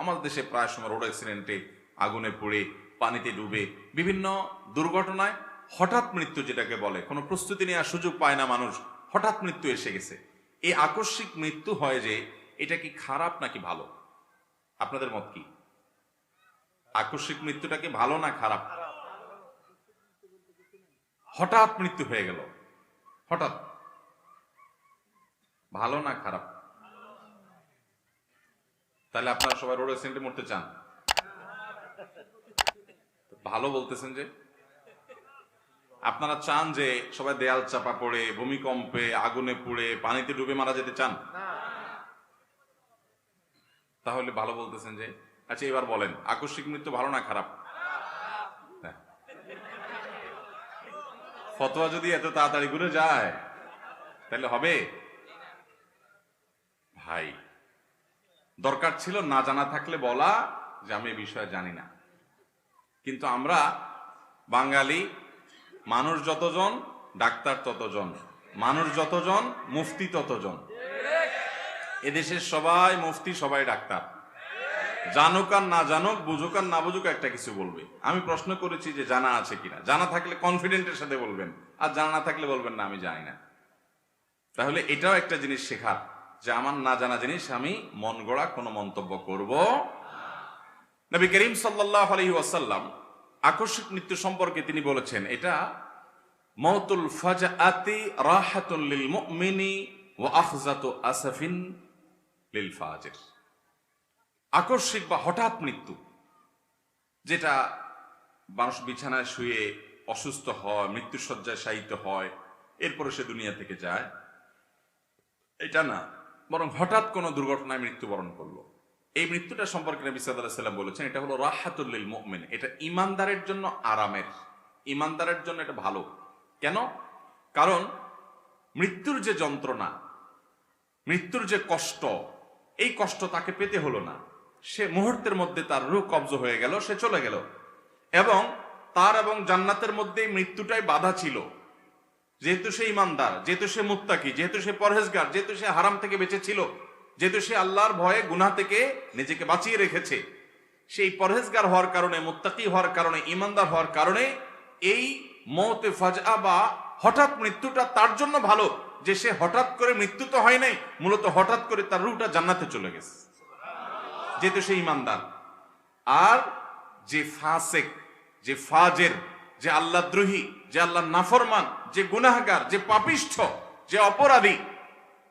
আমাদের দেশে প্রায় সময় রোড অ্যাক্সিডেন্টে, আগুনে পুড়ে, পানিতে ডুবে, বিভিন্ন দুর্ঘটনায় হঠাৎ মৃত্যু যেটাকে বলে, কোনো প্রস্তুতি নেওয়ার সুযোগ পায় না মানুষ, হঠাৎ মৃত্যু এসে গেছে। এই আকস্মিক মৃত্যু হয় যে, এটা কি খারাপ নাকি ভালো? আপনাদের মত কি? আকস্মিক মৃত্যুটা কি ভালো না খারাপ? হঠাৎ মৃত্যু হয়ে গেল, হঠাৎ, ভালো না খারাপ? তাহলে আপনারা সবাই রোড অ্যাক্সিডেন্টে মরতে চান? ভালো বলতেছেন যে? আপনারা চান যে সবাই দেয়াল চাপা পড়ে, ভূমিকম্পে, আগুনে পুড়ে, পানিতে ডুবে মারা যেতে চান? তাহলে ভালো বলতেছেন যে? আচ্ছা, এবার বলেন, আকস্মিক মৃত্যু ভালো না খারাপ? হ্যাঁ। ফতোয়া যদি এত তাড়াতাড়ি ঘুরে যায় তাহলে হবে? ভাই, দরকার ছিল না জানা থাকলে বলা যে আমি এই বিষয়ে জানি না। কিন্তু আমরা বাঙালি, মানুষ যতজন ডাক্তার ততজন, মানুষ যতজন মুফতি ততজন। এদেশের সবাই মুফতি, সবাই ডাক্তার। জানুক আর না জানুক, বুঝুক আর না বুঝুক, একটা কিছু বলবে। আমি প্রশ্ন করেছি যে জানা আছে কিনা, জানা থাকলে কনফিডেন্টের সাথে বলবেন, আর জানা না থাকলে বলবেন না আমি জানি না। তাহলে এটাও একটা জিনিস শেখার, যে আমার না জানা জিনিস আমি মন গড়া কোনো মন্তব্য করব। নবী করিম সাল্লাল্লাহু আলাইহি ওয়াসাল্লাম আকস্মিক মৃত্যু সম্পর্কে তিনি বলেছেন, এটা মাউতুল ফাজআতি রাহাতুন লিল মুমিনি ওয়া আখযাতু আসাফিন লিল ফাজির। আকস্মিক বা হঠাৎ মৃত্যু, যেটা মানুষ বিছানায় শুয়ে অসুস্থ হয়, মৃত্যুসজ্জায় শায়িত হয়, এরপরে সে দুনিয়া থেকে যায়, এটা না, বরং হঠাৎ কোনো দুর্ঘটনায় মৃত্যুবরণ করলো। এই মৃত্যুটা সম্পর্কে নবী সাল্লাল্লাহু আলাইহি ওয়াসাল্লাম বলেছেন, এটা হলো রাহাতুল লিল মুমিন, এটা ঈমানদারের জন্য আরামের, ঈমানদারের জন্য এটা ভালো। কেন? কারণ মৃত্যুর যে যন্ত্রণা, মৃত্যুর যে কষ্ট, এই কষ্ট তাকে পেতে হলো না। সে মুহূর্তের মধ্যে তার রূহ কবজ হয়ে গেল, সে চলে গেল। এবং তার এবং জান্নাতের মধ্যে মৃত্যুটাই বাধা ছিল। যেহেতু সে ঈমানদার, যেহেতু সে মুত্তাকি, যেহেতু সে পরহেজগার, যেহেতু সে হারাম থেকে বেঁচে ছিল, যেহেতু সে আল্লাহর ভয়ে গুনাহ থেকে নিজেকে বাঁচিয়ে রেখেছে, সেই পরহেজগার হওয়ার কারণে, মুত্তাকি হওয়ার কারণে, ঈমানদার হওয়ার কারণে এই মওতে ফাজআ বা হঠাৎ মৃত্যুটা তার জন্য ভালো, যে সে হঠাৎ করে মৃত্যু তো হয় নাই, মূলত হঠাৎ করে তার রূহটা জান্নাতে চলে গেছে, যেহেতু সে ঈমানদার। আর যে ফাসেক, যে ফাজের, যে আল্লাহদ্রোহী, যে আল্লাহর নাফরমান, যে গুনাহগার, যে পাপিষ্ঠ, যে অপরাধী,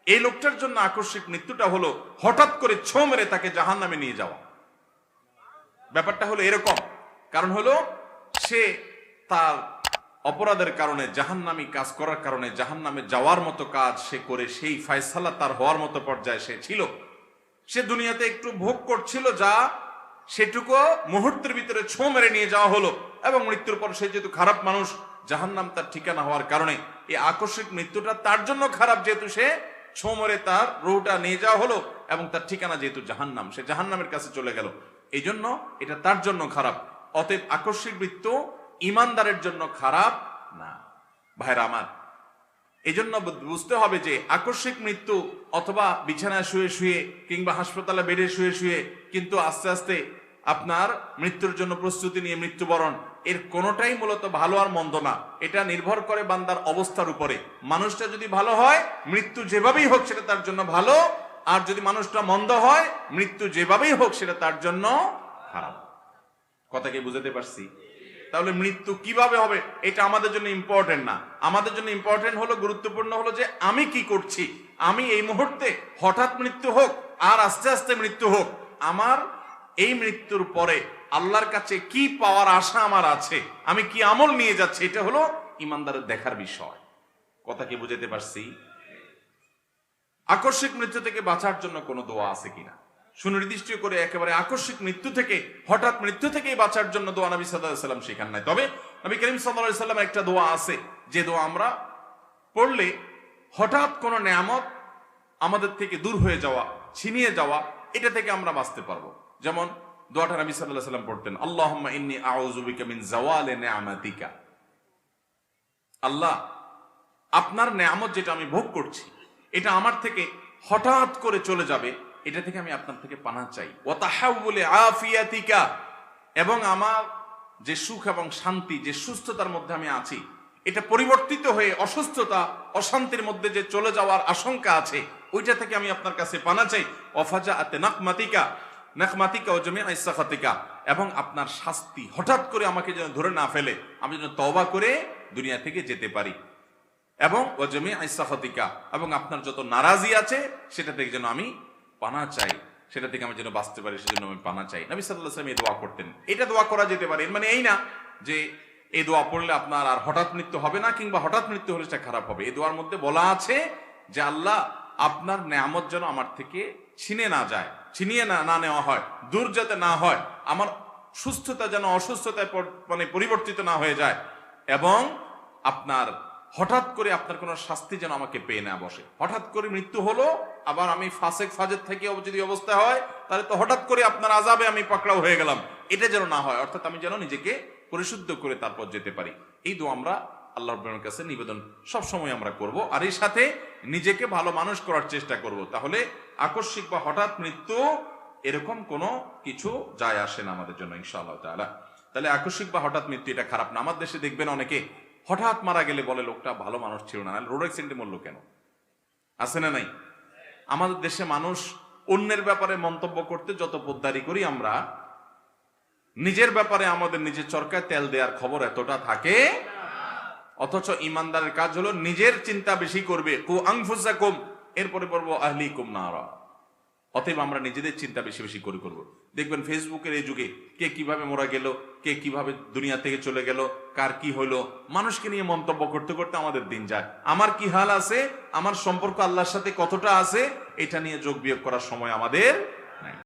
এই লোকটার জন্য আকস্মিক মৃত্যুটা হলো হঠাৎ করে ছো মেরে তাকে জাহান্নামে নিয়ে যাওয়া। ব্যাপারটা হলো এরকম, কারণ হলো সে তার অপরাধের কারণে, জাহান্নামী কাজ করার কারণে জাহান্নামে যাওয়ার মতো কাজ সে করে, সেই ফয়সালা তার হওয়ার মতো পর্যায়ে সে ছিল। সে দুনিয়াতে একটু ভোগ করছিল, যা সেটুকু মুহূর্তের ভিতরে ছো মেরে নিয়ে যাওয়া হলো, এবং মৃত্যুর পর সে যেহেতু খারাপ মানুষ, জাহান্নাম তার ঠিকানা হওয়ার কারণে এই আকস্মিক মৃত্যুটা তার জন্য খারাপ, যেহেতু সে ছো মেরে তার রূহটা নিয়ে যাওয়া হলো, এবং তার ঠিকানা যেহেতু জাহান্নাম, সে জাহান্নামের কাছে চলে গেল, এই জন্য এটা তার জন্য খারাপ। অতএব আকস্মিক মৃত্যু ঈমানদারের জন্য খারাপ না। ভাইরা আমার, এই জন্য বুঝতে হবে যে আকস্মিক মৃত্যু অথবা বিছানায় শুয়ে শুয়ে কিংবা হাসপাতালে বেডে শুয়ে শুয়ে কিন্তু আস্তে আস্তে আপনার মৃত্যুর জন্য প্রস্তুতি নিয়ে মৃত্যুবরণ, এর কোনোটাই মূলত ভালো আর মন্দ না। এটা নির্ভর করে বান্দার অবস্থার উপরে। মানুষটা যদি ভালো হয়, মৃত্যু যেভাবেই হোক সেটা তার জন্য ভালো, আর যদি মানুষটা মন্দ হয়, মৃত্যু যেভাবেই হোক সেটা তার জন্য খারাপ। কথা কি বুঝাতে পারছি? তাহলে মৃত্যু কিভাবে হবে এটা আমাদের জন্য ইম্পর্টেন্ট না। আমাদের জন্য ইম্পর্টেন্ট হলো, গুরুত্বপূর্ণ হলো যে আমি কি করছি। আমি এই মুহূর্তে হঠাৎ মৃত্যু হোক আর আস্তে আস্তে মৃত্যু হোক, আমার এই মৃত্যুর পরে আল্লাহর কাছে কি পাওয়ার আশা আমার আছে, আমি কি আমল নিয়ে যাচ্ছি, এটা হলো ঈমানদারের দেখার বিষয়। কথা কি বুঝাতে পারছি? আকস্মিক মৃত্যু থেকে বাঁচার জন্য কোনো দোয়া আছে কিনা, সুনির্দিষ্ট করে একেবারে আকস্মিক মৃত্যু থেকে, হঠাৎ মৃত্যু থেকে বাঁচার জন্য দোয়া নবী সাল্লাল্লাহু আলাইহি ওয়াসাল্লাম শেখান নাই। তবে নবী করিম সাল্লাল্লাহু আলাইহি ওয়াসাল্লাম একটা দোয়া আছে, যে দোয়া আমরা পড়লে হঠাৎ কোনো নেয়ামত আমাদের থেকে দূর হয়ে যাওয়া, ছিনিয়ে যাওয়া, এটা থেকে আমরা বাঁচতে পারবো। যেমন দোয়াটা নবী সাল্লাল্লাহু আলাইহি ওয়াসাল্লাম পড়তেন, আল্লাহুম্মা ইন্নী আউযু বিকা মিন যাওয়ালি নি'মাতিকা। আল্লাহ, আপনার নেয়ামত যেটা আমি ভোগ করছি, এটা আমার থেকে হঠাৎ করে চলে যাবে, এটা থেকে আমি আপনার থেকে পানা চাই। ওয়া তাহাউলে আফিয়াতিকা, এবং আমার যে সুখ এবং শান্তি, যে সুস্থতার মধ্যে আমি আছি, এটা পরিবর্তিত হয়ে অসুস্থতা, অশান্তির মধ্যে যে চলে যাওয়ার আশঙ্কা আছে, ওইটা থেকে আমি আপনার কাছে পানা চাই। ওয়াফাজাআতে নাকমাতিকা ও জামিআ ইসসাখাতিকা, এবং আপনার শাস্তি হঠাৎ করে আমাকে যেন ধরে না ফেলে, আমি যেন তওবা করে দুনিয়া থেকে যেতে পারি। এবং ও জামিআ ইসসাখাতিকা, এবং আপনার যত নারাজি আছে সেটা থেকে যেন আমি পানা চাই, সেটা থেকে আমি যেন বাঁচতে পারি, সেজন্য আমি পানা চাই। নবী সাল্লাল্লাহু আলাইহি ওয়াসাল্লাম এই দোয়া করতেন। এটা দোয়া করা যেতে পারে, এর মানে এই না যে এই দোয়া পড়লে আপনার আর হঠাৎ মৃত্যু হবে না, কিংবা হঠাৎ মৃত্যু হলে সেটা খারাপ হবে। এই দোয়ার মধ্যে বলা আছে যে আল্লাহ আপনার নেয়ামত যেন আমার থেকে ছিনিয়ে না নেওয়া হয়, দূর যাতে না হয়, আমার সুস্থতা যেন অসুস্থতায় মানে পরিবর্তিত না হয়ে যায়, এবং আপনার হঠাৎ করে আপনার কোনো শাস্তি যেন আমাকে পেয়ে না বসে। হঠাৎ করে মৃত্যু হলো, আবার আমি ফাজের থেকে যদি অবস্থা হয়, তাহলে তো হঠাৎ করে আপনার আযাবে আমি পাকড়াও হয়ে গেলাম, এটা যেন না হয়। অর্থাৎ আমি যেন নিজেকে পরিশুদ্ধ করে তারপর যেতে পারি। এই দোয়া আমরা আল্লাহ রাব্বুল কাছে নিবেদন সব সময় আমরা করব, আর এই সাথে নিজেকে ভালো মানুষ করার চেষ্টা করব। তাহলে আকস্মিক বা হঠাৎ মৃত্যু এরকম কোনো কিছু যায় আসে না আমাদের জন্য ইনশাআল্লাহ তাআলা। তাহলে আকস্মিক বা হঠাৎ মৃত্যু এটা খারাপ না। আমার দেশে দেখবেন অনেকে হঠাৎ মারা গেলে বলে লোকটা ভালো মানুষ ছিল না, রোড অ্যাক্সিডেন্টে মরলো কেন? আছে না নাই? আমাদের দেশে মানুষ অন্যের ব্যাপারে মন্তব্য করতে যত পোদ্দারি করি আমরা, নিজের ব্যাপারে আমাদের নিজের চরকায় তেল দেওয়ার খবর এতটা থাকে। অথচ ইমানদারের কাজ হলো নিজের চিন্তা বেশি করবে, কু আনফুসাকুম, এরপরে পড়বো আহলিকুম নারা। অতএব আমরা নিজেদের চিন্তা বেশি বেশি করে করবো। দেখবেন ফেসবুকের এই যুগে কে কিভাবে মারা গেল, কে কিভাবে দুনিয়া থেকে চলে গেল, কার কি হলো, মানুষকে নিয়ে মন্তব্য করতে করতে আমাদের দিন যায়। আমার কি হাল আছে, আমার সম্পর্ক আল্লাহর সাথে কতটা আছে, এটা নিয়ে যোগ বিয়োগ করার সময় আমাদের নাই।